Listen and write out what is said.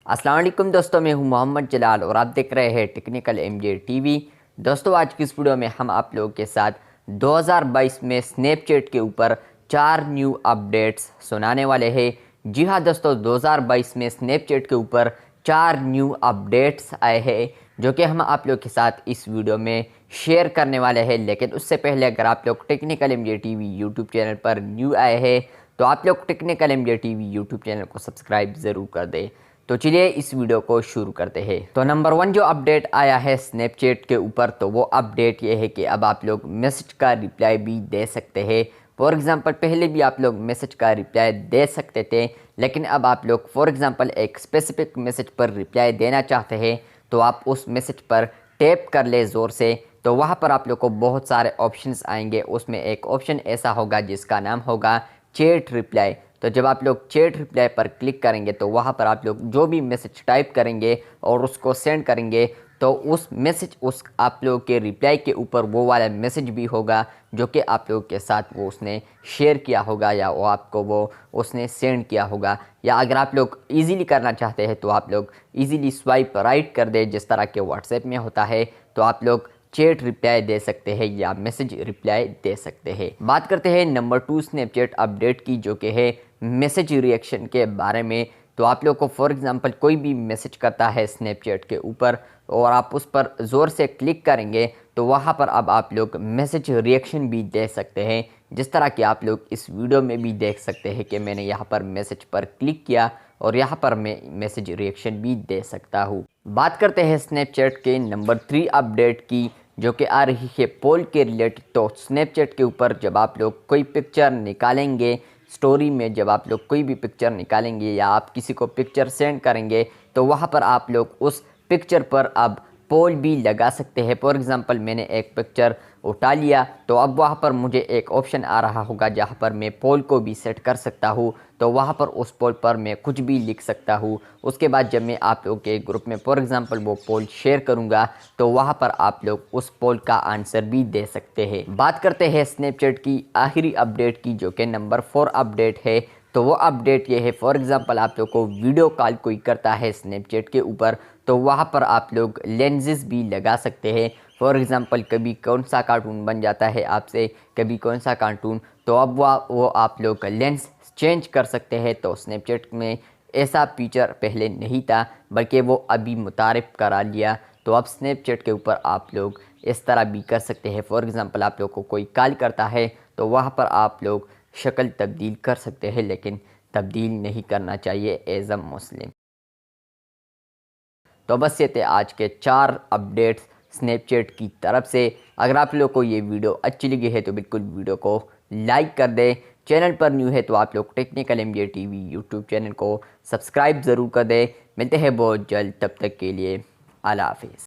السلام علیکم دوستوں، میں ہوں محمد جلال اور آپ دیکھ رہے ہیں technical M J T V. دوستوں، آج کی اس ویڈیو میں ہم آپ لوگوں کے ساتھ 2022 میں سنیپ چیٹ کے اوپر 4 نیو اپڈیٹس سنانے والے ہیں۔ جی ہاں دوستوں، 2022 میں سنیپ چیٹ کے اوپر 4 نیو اپڈیٹس آئے ہیں جو کہ ہم آپ لوگوں کے ساتھ اس ویڈیو میں شیئر کرنے والے ہیں۔ لیکن اس سے پہلے اگر آپ لوگ technical M J T V YouTube channel پر نیو آئے ہیں تو آپ لوگ technical M J T V YouTube channel کو سبسکرائب ضرور کر دیں۔ تو چلیے اس ویڈیو کو شروع کرتے ہیں۔ تو نمبر 1 جو اپڈیٹ آیا ہے سنیپ چیٹ کے اوپر، تو وہ اپڈیٹ یہ ہے کہ اب آپ لوگ میسج کا رپلائی بھی دے سکتے ہیں۔ فور ایگزامپل پہلے بھی آپ لوگ میسج کا رپلائی دے سکتے تھے، لیکن اب آپ لوگ فور ایگزامپل ایک اسپیسیفک میسج پر رپلائی دینا چاہتے ہیں تو آپ اس میسج پر ٹیپ کر لیں زور سے، تو وہاں پر آپ لوگ کو بہت سارے آپشنز آئیں گے۔ اس میں ایک آپشن ایسا ہوگا جس کا نام ہوگا چیٹ رپلائی۔ تو جب آپ لوگ چیٹ رپلائی پر کلک کریں گے تو وہاں پر آپ لوگ جو بھی میسج ٹائپ کریں گے اور اس کو سینڈ کریں گے تو اس آپ لوگ کے رپلائی کے اوپر وہ والا میسج بھی ہوگا جو کہ آپ لوگ کے ساتھ وہ اس نے شیئر کیا ہوگا یا وہ آپ کو اس نے سینڈ کیا ہوگا۔ یا اگر آپ لوگ ایزیلی کرنا چاہتے ہیں تو آپ لوگ ایزیلی سوائپ رائٹ کر دیں جس طرح کہ واٹس ایپ میں ہوتا ہے، تو آپ لوگ چیٹ رپلائی دے سکتے ہیں یا میسج رپلائی دے سکتے ہیں۔ بات کرتے ہیں نمبر 2 سنیپ چیٹ اپڈیٹ کی جو کہ ہے میسج ریئیکشن کے بارے میں۔ تو آپ لوگ کو فور ایگزامپل کوئی بھی میسج کرتا ہے سنیپ چیٹ کے اوپر اور آپ اس پر زور سے کلک کریں گے تو وہاں پر اب آپ لوگ میسج ریئیکشن بھی دے سکتے ہیں، جس طرح کہ آپ لوگ اس ویڈیو میں بھی دیکھ سکتے ہیں کہ میں نے یہاں پر میسج پر کلک کیا اور یہاں پر میں میسج ریئیکشن بھی دے سکتا ہوں۔ بات کرتے ہیں سنیپ چیٹ کے نمبر 3 اپڈیٹ کی جو کہ آ رہی ہے پول کے ریلیٹڈ۔ تو سنیپ چیٹ کے اوپر جب آپ لوگ کوئی پکچر نکالیں گے، سٹوری میں جب آپ لوگ کوئی بھی پکچر نکالیں گے یا آپ کسی کو پکچر سینڈ کریں گے تو وہاں پر آپ لوگ اس پکچر پر اب پول بھی لگا سکتے ہیں۔ فور ایگزامپل میں نے ایک پکچر اٹھا لیا تو اب وہاں پر مجھے ایک آپشن آ رہا ہوگا جہاں پر میں پول کو بھی سیٹ کر سکتا ہوں، تو وہاں پر اس پول پر میں کچھ بھی لکھ سکتا ہوں۔ اس کے بعد جب میں آپ لوگ کے گروپ میں فور ایگزامپل وہ پول شیئر کروں گا تو وہاں پر آپ لوگ اس پول کا آنسر بھی دے سکتے ہیں۔ بات کرتے ہیں سنیپ چیٹ کی آخری اپڈیٹ کی جو کہ نمبر 4 اپڈیٹ ہے۔ تو وہ اپڈیٹ یہ ہے، فور ایگزامپل آپ لوگ کو ویڈیو کال کوئی کرتا ہے سنیپ چیٹ کے اوپر تو وہاں پر آپ لوگ لینزز بھی لگا سکتے ہیں۔ فور ایگزامپل کبھی کون سا کارٹون بن جاتا ہے آپ سے، کبھی کون سا کارٹون، تو اب وہ آپ لوگ لینس چینج کر سکتے ہیں۔ تو سنیپ چیٹ میں ایسا فیچر پہلے نہیں تھا بلکہ وہ ابھی متعارف کرا لیا، تو اب سنیپ چیٹ کے اوپر آپ لوگ اس طرح بھی کر سکتے ہیں۔ فور ایگزامپل آپ لوگ کو کوئی کال کرتا ہے تو وہاں پر آپ لوگ شکل تبدیل کر سکتے ہیں، لیکن تبدیل نہیں کرنا چاہیے ایز اے مسلم۔ تو بس یہ تھے آج کے 4 اپڈیٹس سنیپ چیٹ کی طرف سے۔ اگر آپ لوگ کو یہ ویڈیو اچھی لگی ہے تو بالکل ویڈیو کو لائک کر دیں۔ چینل پر نیو ہے تو آپ لوگ technical M J T V YouTube channel کو سبسکرائب ضرور کر دیں۔ ملتے ہیں بہت جلد، تب تک کے لیے اللہ حافظ۔